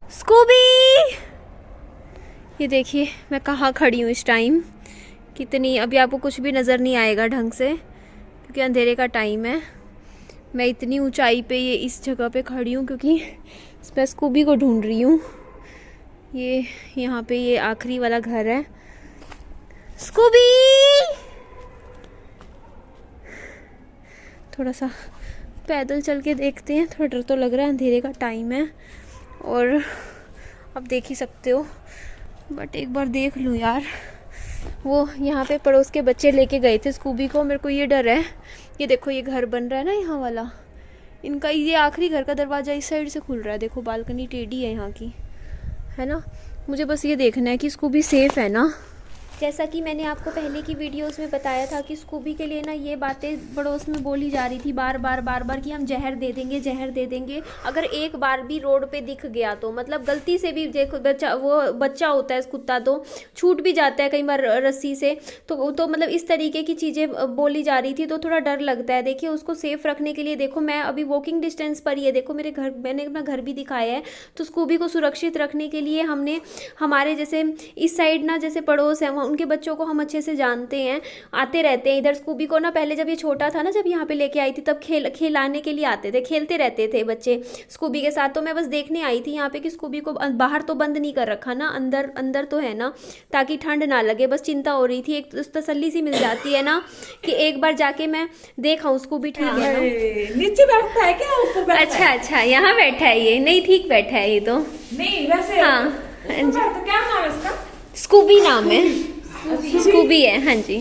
Scooby, ये देखिए मैं कहाँ खड़ी हूँ इस टाइम। कितनी, अभी आपको कुछ भी नज़र नहीं आएगा ढंग से क्योंकि अंधेरे का टाइम है। मैं इतनी ऊंचाई पे ये इस जगह पे खड़ी हूँ क्योंकि मैं स्कूबी को ढूंढ रही हूँ। ये यहाँ पे ये आखिरी वाला घर है। स्कूबी, थोड़ा सा पैदल चल के देखते हैं, थोड़ा डर तो लग रहा है, अंधेरे का टाइम है और अब देख ही सकते हो, बट एक बार देख लूँ यार। वो यहाँ पे पड़ोस के बच्चे लेके गए थे स्कूबी को, मेरे को ये डर है। ये देखो ये घर बन रहा है ना यहाँ वाला, इनका ये आखिरी घर का दरवाज़ा इस साइड से खुल रहा है। देखो बालकनी टेढ़ी है यहाँ की, है ना। मुझे बस ये देखना है कि स्कूबी सेफ़ है ना। जैसा कि मैंने आपको पहले की वीडियोस में बताया था कि स्कूबी के लिए ना ये बातें पड़ोस में बोली जा रही थी बार बार कि हम जहर दे देंगे, जहर दे देंगे। अगर एक बार भी रोड पे दिख गया तो मतलब गलती से भी देखो बच्चा होता है कुत्ता तो छूट भी जाता है कई बार रस्सी से, तो मतलब इस तरीके की चीज़ें बोली जा रही थी, तो थोड़ा डर लगता है। देखिए उसको सेफ़ रखने के लिए देखो मैं अभी वॉकिंग डिस्टेंस पर ही है, देखो मेरे घर, मैंने अपना घर भी दिखाया है। तो स्कूबी को सुरक्षित रखने के लिए हमने हमारे जैसे इस साइड ना जैसे पड़ोस है उनके बच्चों को हम अच्छे से जानते हैं, आते रहते हैं इधर। स्कूबी को ना पहले जब ये छोटा था ना, जब यहाँ पे लेके आई थी तब खिलाने के लिए आते थे, खेलते रहते थे बच्चे स्कूबी के साथ। तो मैं बस देखने आई थी यहाँ पे कि स्कूबी को बाहर तो बंद नहीं कर रखा ना, अंदर अंदर तो है ना, ताकि ठंड ना लगे। बस चिंता हो रही थी, एक तसल्ली सी मिल जाती है ना कि एक बार जाके मैं देखा हूँ स्कूबी ठीक है ना। नीचे बैठता है क्या, ऊपर बैठता है? अच्छा अच्छा, यहाँ बैठा है ये, नहीं ठीक बैठा है ये तो। नहीं वैसे हाँ, तो क्या नाम है इसका? स्कूबी नाम है, स्कूबी है, हाँ जी।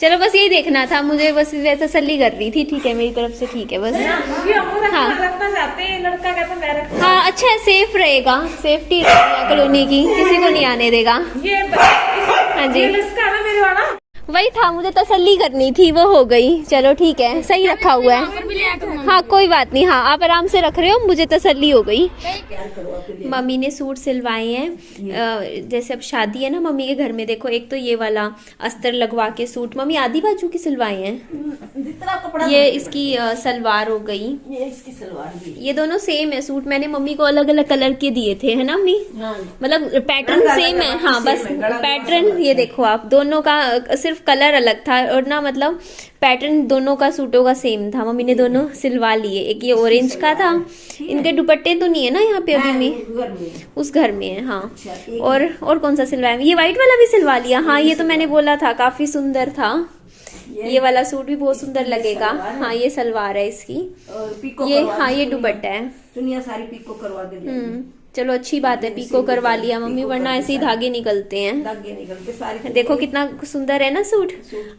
चलो बस यही देखना था मुझे, बस तसल्ली कर रही थी। ठीक है मेरी तरफ से, ठीक है बस। हाँ रखना चाहते हैं, लड़का कहता मैं रखना। हाँ अच्छा है, सेफ रहेगा, सेफ्टी रहेगी कॉलोनी की, किसी को नहीं आने देगा। ये हाँ जी, इसका ना मेरे वाला वही था, मुझे तसल्ली करनी थी, वो हो गई। चलो ठीक है, सही रखा हुआ है। हाँ कोई बात नहीं, हाँ आप आराम से रख रहे हो, मुझे तसल्ली हो गई। मम्मी ने सूट सिलवाए हैं, जैसे अब शादी है ना मम्मी के घर में। देखो एक तो ये वाला अस्तर लगवा के सूट मम्मी आधी बाजू की सिलवाए हैं। जितना कपड़ा ये इसकी सलवार हो गई, ये इसकी सलवार भी। ये दोनों सेम है सूट। मैंने मम्मी को अलग अलग कलर के दिए थे, है ना मम्मी? मतलब पैटर्न सेम है, हाँ बस पैटर्न ये देखो आप, दोनों का सिर्फ कलर अलग था और ना मतलब पैटर्न दोनों का सूटों का सेम था। मम्मी ने दोनों सिलवा लिए। एक ये ऑरेंज का था, इनके दुपट्टे तो नहीं है ना यहाँ पे अभी में, उस घर में है। हाँ और कौन सा सिलवाया? ये व्हाइट वाला भी सिलवा लिया। हाँ ये तो मैंने बोला था, काफी सुंदर था। ये वाला सूट भी बहुत सुंदर लगेगा। हाँ ये सलवार है इसकी, ये हाँ ये दुपट्टा है। दुनिया सारी पीको करवा दे। चलो अच्छी बात है, पीको करवा लिया मम्मी, वरना ऐसे ही धागे निकलते हैं। धागे निकलते सारी। देखो कितना सुंदर है ना सूट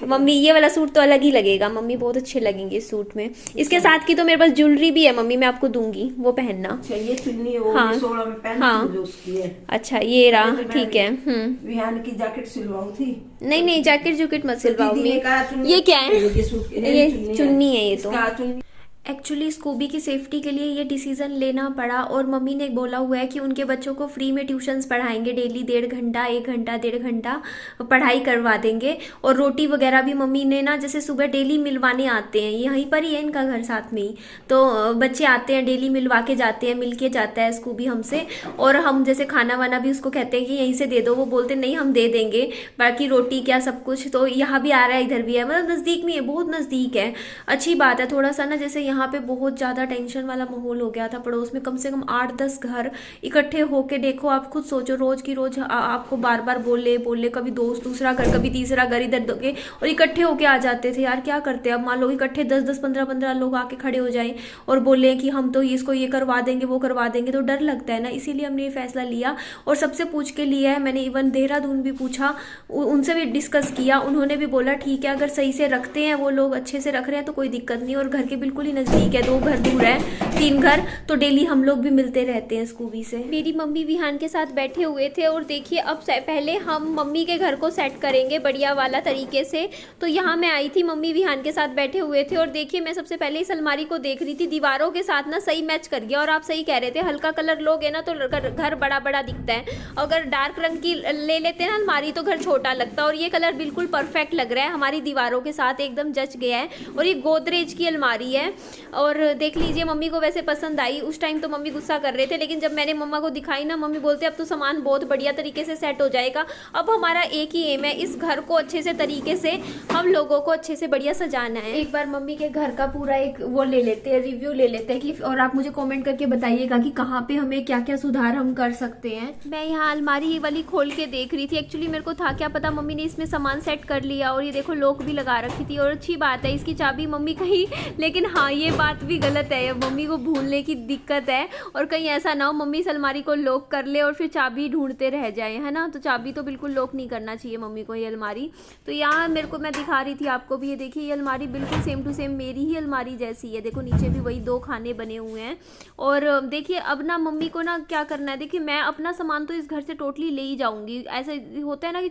मम्मी। ये वाला सूट तो अलग ही लगेगा मम्मी, बहुत अच्छे लगेंगे इस सूट में। इसके साथ की तो मेरे पास ज्वेलरी भी है मम्मी, मैं आपको दूंगी, वो पहनना। अच्छा ये चुन्नी वो हाँ 16 में पहन हाँ जो उसकी है। अच्छा ये रहा, ठीक है। विहान की जैकेट सिलवाऊ थी। नहीं जैकेट जूकेट मत सिलवाओ। ये क्या है? ये चुन्नी है ये तो। एक्चुअली स्कूबी की सेफ्टी के लिए ये डिसीज़न लेना पड़ा और मम्मी ने बोला हुआ है कि उनके बच्चों को फ्री में ट्यूशन्स पढ़ाएंगे, डेली 1.5 घंटा 1 घंटा 1.5 घंटा पढ़ाई करवा देंगे। और रोटी वगैरह भी मम्मी ने ना जैसे सुबह डेली मिलवाने आते हैं, यहीं पर ही है इनका घर साथ में ही, तो बच्चे आते हैं डेली मिलवा के जाते हैं, मिल के जाता है स्कूबी हमसे। और हम जैसे खाना वाना भी उसको कहते हैं कि यहीं से दे दो, वो बोलते नहीं हम दे देंगे, बाकी रोटी क्या सब कुछ। तो यहाँ भी आ रहा है, इधर भी है, मतलब नज़दीक में है, बहुत नज़दीक है। अच्छी बात है। थोड़ा सा ना जैसे यहाँ पे बहुत ज़्यादा टेंशन वाला माहौल हो गया था पड़ोस में, कम से कम 8-10 घर इकट्ठे होके देखो, आप खुद सोचो, रोज की रोज आपको बार बार बोले कभी दोस्त दूसरा घर, कभी तीसरा घर इधर के, और इकट्ठे होके आ जाते थे यार। क्या करते हैं अब, मान लो इकट्ठे 10-10 15-15 लोग आके खड़े हो जाएं और बोले कि हम तो इसको ये करवा देंगे वो करवा देंगे, तो डर लगता है ना। इसीलिए हमने ये फैसला लिया और सबसे पूछ के लिया है। मैंने इवन देहरादून भी पूछा, उनसे भी डिस्कस किया, उन्होंने भी बोला ठीक है, अगर सही से रखते हैं वो लोग, अच्छे से रख रहे हैं तो कोई दिक्कत नहीं। और घर के बिल्कुल ही नज़दीक है, 2 घर दूर है, 3 घर, तो डेली हम लोग भी मिलते रहते हैं स्कूबी से। मेरी मम्मी विहान के साथ बैठे हुए थे और देखिए अब पहले हम मम्मी के घर को सेट करेंगे बढ़िया वाला तरीके से। तो यहाँ मैं आई थी, मम्मी विहान के साथ बैठे हुए थे और देखिए मैं सबसे पहले इस अलमारी को देख रही थी, दीवारों के साथ ना सही मैच कर गया। और आप सही कह रहे थे, हल्का कलर लोगे ना तो घर बड़ा बड़ा दिखता है, अगर डार्क रंग की ले लेते हैं ना अलमारी तो घर छोटा लगता है। और ये कलर बिल्कुल परफेक्ट लग रहा है, हमारी दीवारों के साथ एकदम जच गया है। और ये गोदरेज की अलमारी है और देख लीजिए मम्मी को वैसे पसंद आई। उस टाइम तो मम्मी गुस्सा कर रहे थे, लेकिन जब मैंने मम्मा को दिखाई ना, मम्मी बोलते अब तो सामान बहुत बढ़िया तरीके से सेट हो जाएगा। अब हमारा एक ही एम है, इस घर को अच्छे से तरीके से हम लोगों को अच्छे से बढ़िया सजाना है। एक बार मम्मी के घर का पूरा एक वो ले लेते हैं, रिव्यू ले लेते हैं कि, और आप मुझे कमेंट करके बताइएगा कि कहाँ पे हमें क्या क्या सुधार हम कर सकते हैं। मैं यहाँ अलमारी वाली खोल के देख रही थी। एक्चुअली मेरे को था क्या पता मम्मी ने इसमें सामान सेट कर लिया, और ये देखो लॉक भी लगा रखी थी। और अच्छी बात है, इसकी चाबी मम्मी कहीं, लेकिन हाँ ये बात भी गलत है, मम्मी को भूलने की दिक्कत है। और कहीं ऐसा ना हो मम्मी इस अलमारी को लॉक कर ले और फिर चाबी ढूंढते रह जाए, है ना। तो चाबी तो बिल्कुल लॉक नहीं करना चाहिए मम्मी को ये अलमारी। तो यहाँ मेरे को, मैं दिखा रही थी आपको भी, ये देखिए ये अलमारी बिल्कुल सेम टू सेम मेरी ही अलमारी जैसी है। देखो नीचे भी वही 2 खाने बने हुए हैं। और देखिए अब ना मम्मी को ना क्या करना है, देखिए मैं अपना सामान तो इस घर से टोटली ले ही जाऊंगी। ऐसा होता है ना कि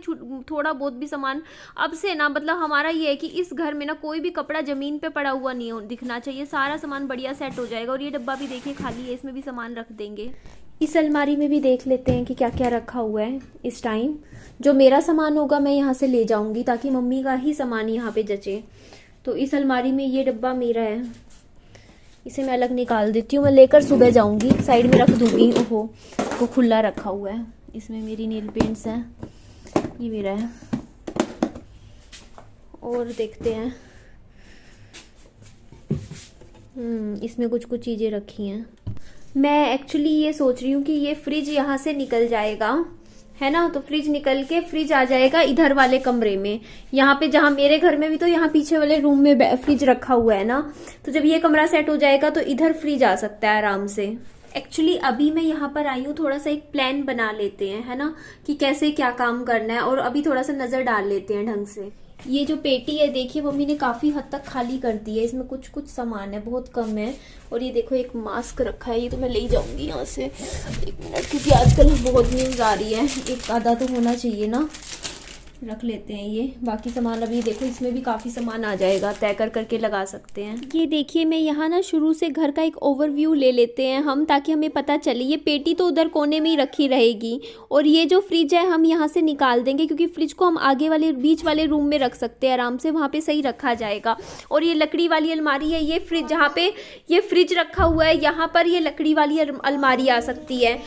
थोड़ा बहुत भी सामान अब से ना, मतलब हमारा ये है कि इस घर में ना कोई भी कपड़ा जमीन पे पड़ा हुआ नहीं दिखना चाहिए, सारा सामान बढ़िया सेट हो जाएगा। और ये डब्बा भी देखिए खाली है, इसमें भी सामान रख देंगे। इस अलमारी में भी देख लेते हैं कि क्या क्या रखा हुआ है इस टाइम। जो मेरा सामान होगा मैं यहाँ से ले जाऊंगी, ताकि मम्मी का ही सामान यहाँ पे जचे। तो इस अलमारी में ये डब्बा मेरा है, इसे मैं अलग निकाल देती हूँ। मैं लेकर सुबह जाऊंगी, साइड में रख दूंगी। ओहो, वो खुला रखा हुआ है। इसमें मेरी नेल पेंट्स हैं, ये मेरा है। और देखते हैं, इसमें कुछ कुछ चीज़ें रखी हैं। मैं एक्चुअली ये सोच रही हूँ कि ये फ्रिज यहाँ से निकल जाएगा, है ना। तो फ्रिज निकल के फ्रिज आ जाएगा इधर वाले कमरे में। यहाँ पे जहाँ मेरे घर में भी तो यहाँ पीछे वाले रूम में फ्रिज रखा हुआ है ना। तो जब ये कमरा सेट हो जाएगा तो इधर फ्रिज आ सकता है आराम से। एक्चुअली अभी मैं यहाँ पर आई हूँ, थोड़ा सा एक प्लान बना लेते हैं, है ना, कि कैसे क्या काम करना है। और अभी थोड़ा सा नजर डाल लेते हैं ढंग से। ये जो पेटी है देखिए मम्मी ने काफी हद तक खाली कर दी है। इसमें कुछ कुछ सामान है, बहुत कम है। और ये देखो एक मास्क रखा है, ये तो मैं ले जाऊंगी यहाँ से। 1 मिनट, क्योंकि आजकल बहुत न्यूज आ रही है, एक आधा तो होना चाहिए ना। रख लेते हैं ये बाकी सामान। अभी देखो इसमें भी काफ़ी सामान आ जाएगा, तय कर करके लगा सकते हैं। ये देखिए मैं यहाँ ना शुरू से घर का एक ओवरव्यू ले लेते हैं हम, ताकि हमें पता चले। ये पेटी तो उधर कोने में ही रखी रहेगी, और ये जो फ्रिज है हम यहाँ से निकाल देंगे, क्योंकि फ्रिज को हम आगे वाले बीच वाले रूम में रख सकते हैं आराम से, वहाँ पे सही रखा जाएगा। और ये लकड़ी वाली अलमारी है, ये फ्रिज जहाँ पे ये फ्रिज रखा हुआ है यहाँ पर ये लकड़ी वाली अलमारी आ सकती है।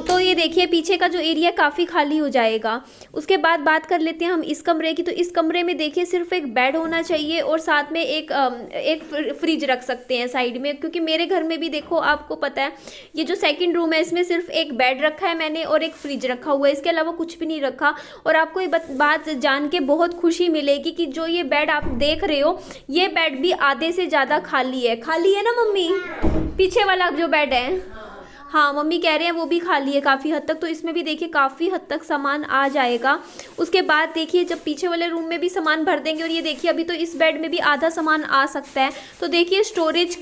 तो ये देखिए पीछे का जो एरिया काफ़ी खाली हो जाएगा। उसके बाद बात कर लेते हैं हम इस कमरे की। तो इस कमरे में देखिए सिर्फ एक बेड होना चाहिए, और साथ में एक फ्रिज रख सकते हैं साइड में, क्योंकि मेरे घर में भी देखो आपको पता है ये जो सेकंड रूम है इसमें सिर्फ एक बेड रखा है मैंने, और एक फ्रिज रखा हुआ है, इसके अलावा कुछ भी नहीं रखा। और आपको ये बात जान के बहुत खुशी मिलेगी कि जो ये बेड आप देख रहे हो, ये बेड भी आधे से ज़्यादा खाली है ना मम्मी। पीछे वाला जो बेड है, हाँ मम्मी कह रहे हैं वो भी खाली है काफ़ी हद तक। तो इसमें भी देखिए काफ़ी हद तक सामान आ जाएगा। उसके बाद देखिए जब पीछे वाले रूम में भी सामान भर देंगे, और ये देखिए अभी तो इस बेड में भी आधा सामान आ सकता है। तो देखिए स्टोरेज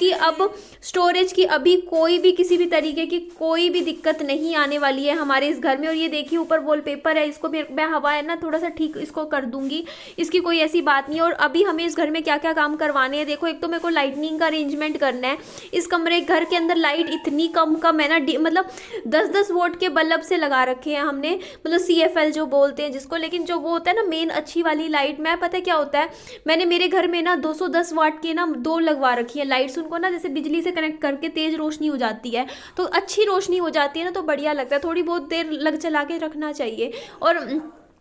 की अभी कोई भी किसी भी तरीके की कोई भी दिक्कत नहीं आने वाली है हमारे इस घर में। और ये देखिए ऊपर वॉलपेपर है, इसको मैं हवा है ना थोड़ा सा ठीक इसको कर दूंगी, इसकी कोई ऐसी बात नहीं है। और अभी हमें इस घर में क्या क्या काम करवाने हैं देखो। एक तो मेरे को लाइटनिंग का अरेंजमेंट करना है। इस कमरे घर के अंदर लाइट इतनी कम है ना, मतलब 10-10 वोल्ट के बल्ब से लगा रखे हैं हमने, मतलब CFL जो बोलते हैं जिसको। लेकिन जो वो होता है ना मेन अच्छी वाली लाइट, मैं पता है क्या होता है, मैंने मेरे घर में ना 210 वाट की ना 2 लगवा रखी है लाइट्स। उनको ना जैसे बिजली से कनेक्ट करके तेज रोशनी हो जाती है, तो अच्छी रोशनी हो जाती है ना, तो बढ़िया लगता है। थोड़ी बहुत देर चला के रखना चाहिए। और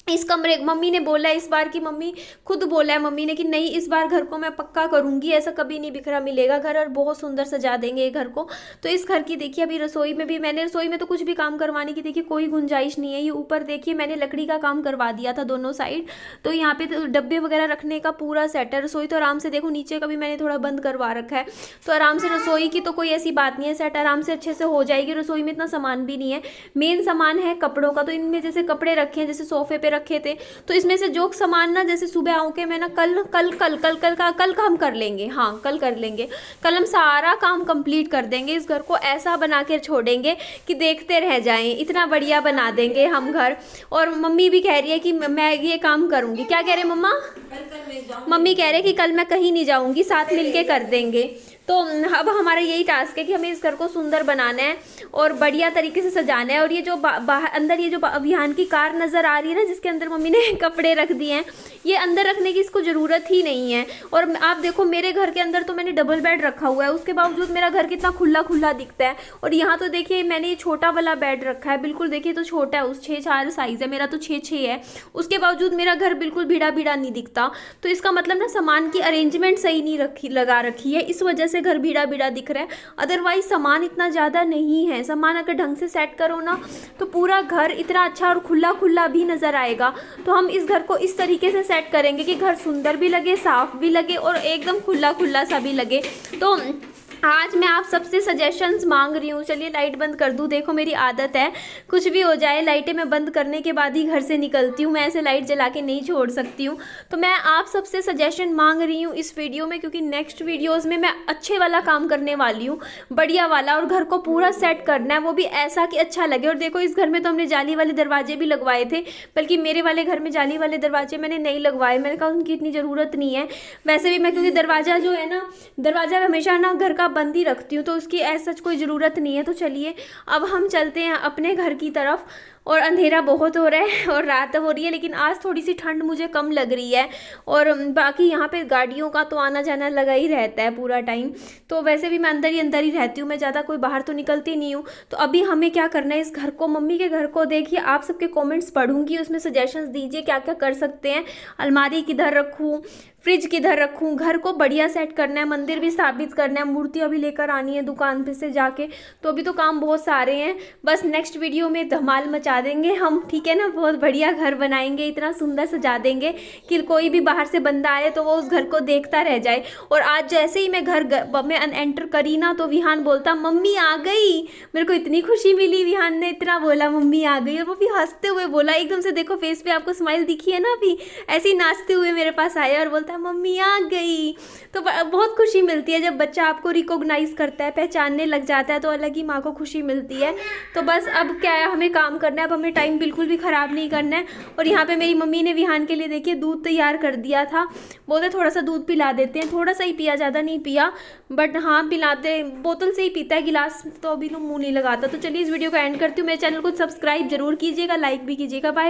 इस कमरे मम्मी ने बोला है इस बार की, मम्मी खुद बोला है मम्मी ने कि नहीं इस बार घर को मैं पक्का करूंगी, ऐसा कभी नहीं बिखरा मिलेगा घर, और बहुत सुंदर सजा देंगे ये घर को। तो इस घर की देखिए अभी रसोई में भी मैंने, रसोई में तो कुछ भी काम करवाने की देखिए कोई गुंजाइश नहीं है। ये ऊपर देखिए मैंने लकड़ी का काम करवा दिया था दोनों साइड, तो यहाँ पे तो डब्बे वगैरह रखने का पूरा सेट है। रसोई तो आराम से देखो नीचे का भी मैंने थोड़ा बंद करवा रखा है, तो आराम से रसोई की तो कोई ऐसी बात नहीं है, सेट आराम से अच्छे से हो जाएगी। रसोई में इतना सामान भी नहीं है, मेन सामान है कपड़ों का। तो इनमें जैसे कपड़े रखे हैं, जैसे सोफे पे रखे थे, तो इसमें से जो सामान ना जैसे सुबह आऊँ के मैं ना कल हम कर लेंगे। हाँ कल कर लेंगे, कल हम सारा काम कंप्लीट कर देंगे। इस घर को ऐसा बना के छोड़ेंगे कि देखते रह जाएं, इतना बढ़िया बना देंगे हम घर। और मम्मी भी कह रही है कि मैं ये काम करूँगी। क्या कह रहे मम्मा? मम्मी कह रहे कि कल मैं कहीं नहीं जाऊँगी, साथ मिलके कर देंगे। तो अब हमारा यही टास्क है कि हमें इस घर को सुंदर बनाना है और बढ़िया तरीके से सजाना है। और ये जो बाहर अंदर ये जो विहान की कार नज़र आ रही है ना, जिसके अंदर मम्मी ने कपड़े रख दिए हैं, ये अंदर रखने की इसको ज़रूरत ही नहीं है। और आप देखो मेरे घर के अंदर तो मैंने डबल बेड रखा हुआ है, उसके बावजूद मेरा घर कितना खुला खुला दिखता है। और यहाँ तो देखिए मैंने ये छोटा वाला बेड रखा है, बिल्कुल देखिए तो छोटा है, उस 6-4 साइज़ है, मेरा तो 6-6 है, उसके बावजूद मेरा घर बिल्कुल भीड़ा भीड़ा नहीं दिखता। तो इसका मतलब ना सामान की अरेंजमेंट सही नहीं लगा रखी है, इस वजह से घर भीड़ा भीड़ा दिख रहा है। अदरवाइज सामान इतना ज़्यादा नहीं है, सामान अगर ढंग से सेट करो ना तो पूरा घर इतना अच्छा और खुला खुला भी नज़र आएगा। तो हम इस घर को इस तरीके से सेट करेंगे कि घर सुंदर भी लगे, साफ भी लगे और एकदम खुला खुला सा भी लगे। तो आज मैं आप सबसे सजेशंस मांग रही हूँ। चलिए लाइट बंद कर दूँ, देखो मेरी आदत है कुछ भी हो जाए लाइटें मैं बंद करने के बाद ही घर से निकलती हूँ, मैं ऐसे लाइट जला के नहीं छोड़ सकती हूँ। तो मैं आप सबसे सजेशन मांग रही हूँ इस वीडियो में, क्योंकि नेक्स्ट वीडियोज़ में मैं अच्छे वाला काम करने वाली हूँ, बढ़िया वाला, और घर को पूरा सेट करना है, वो भी ऐसा कि अच्छा लगे। और देखो इस घर में तो हमने जाली वाले दरवाजे भी लगवाए थे, बल्कि मेरे वाले घर में जाली वाले दरवाजे मैंने नहीं लगवाए, मैंने कहा उनकी इतनी ज़रूरत नहीं है। वैसे भी मैं क्योंकि दरवाज़ा जो है ना, दरवाज़ा हमेशा ना घर का बंद ही रखती हूँ, तो उसकी ऐसा कोई ज़रूरत नहीं है। तो चलिए अब हम चलते हैं अपने घर की तरफ। और अंधेरा बहुत हो रहा है और रात हो रही है, लेकिन आज थोड़ी सी ठंड मुझे कम लग रही है। और बाकी यहाँ पे गाड़ियों का तो आना जाना लगा ही रहता है पूरा टाइम। तो वैसे भी मैं अंदर ही रहती हूँ, मैं ज़्यादा कोई बाहर तो निकलती नहीं हूँ। तो अभी हमें क्या करना है, इस घर को, मम्मी के घर को देखिए, आप सबके कमेंट्स पढ़ूंगी, उसमें सजेशंस दीजिए क्या क्या कर सकते हैं। अलमारी किधर रखूँ, फ्रिज किधर रखूँ, घर को बढ़िया सेट करना है, मंदिर भी स्थापित करना है, मूर्तियाँ भी लेकर आनी है दुकान पे से जाके। तो अभी तो काम बहुत सारे हैं, बस नेक्स्ट वीडियो में धमाल मचा देंगे हम, ठीक है ना। बहुत बढ़िया घर बनाएंगे, इतना सुंदर सजा देंगे कि कोई भी बाहर से बंदा आए तो वो उस घर को देखता रह जाए। और आज जैसे ही मैं घर में एंटर करी ना, तो विहान बोलता मम्मी आ गई। मेरे को इतनी खुशी मिली, विहान ने इतना बोला मम्मी आ गई, और वो भी हंसते हुए बोला, एकदम से देखो फेस पे आपको स्माइल दिखी है ना, अभी ऐसे ही नाचते हुए मेरे पास आया और बोलता मम्मी आ गई। तो बहुत खुशी मिलती है जब बच्चा आपको रिकॉग्नाइज करता है, पहचानने लग जाता है, तो अलग ही माँ को खुशी मिलती है। तो बस अब क्या है, हमें काम करना है, अब हमें टाइम बिल्कुल भी ख़राब नहीं करना है। और यहाँ पे मेरी मम्मी ने विहान के लिए देखिए दूध तैयार कर दिया था, बोलते थोड़ा सा दूध पिला देते हैं, थोड़ा सा ही पिया, ज़्यादा नहीं पिया, बट हाँ पिलाते, बोतल से ही पीता है, गिलास तो अभी मुँह नहीं लगाता। तो चलिए इस वीडियो को एंड करती हूँ। मेरे चैनल को सब्सक्राइब जरूर कीजिएगा, लाइक भी कीजिएगा। बाय।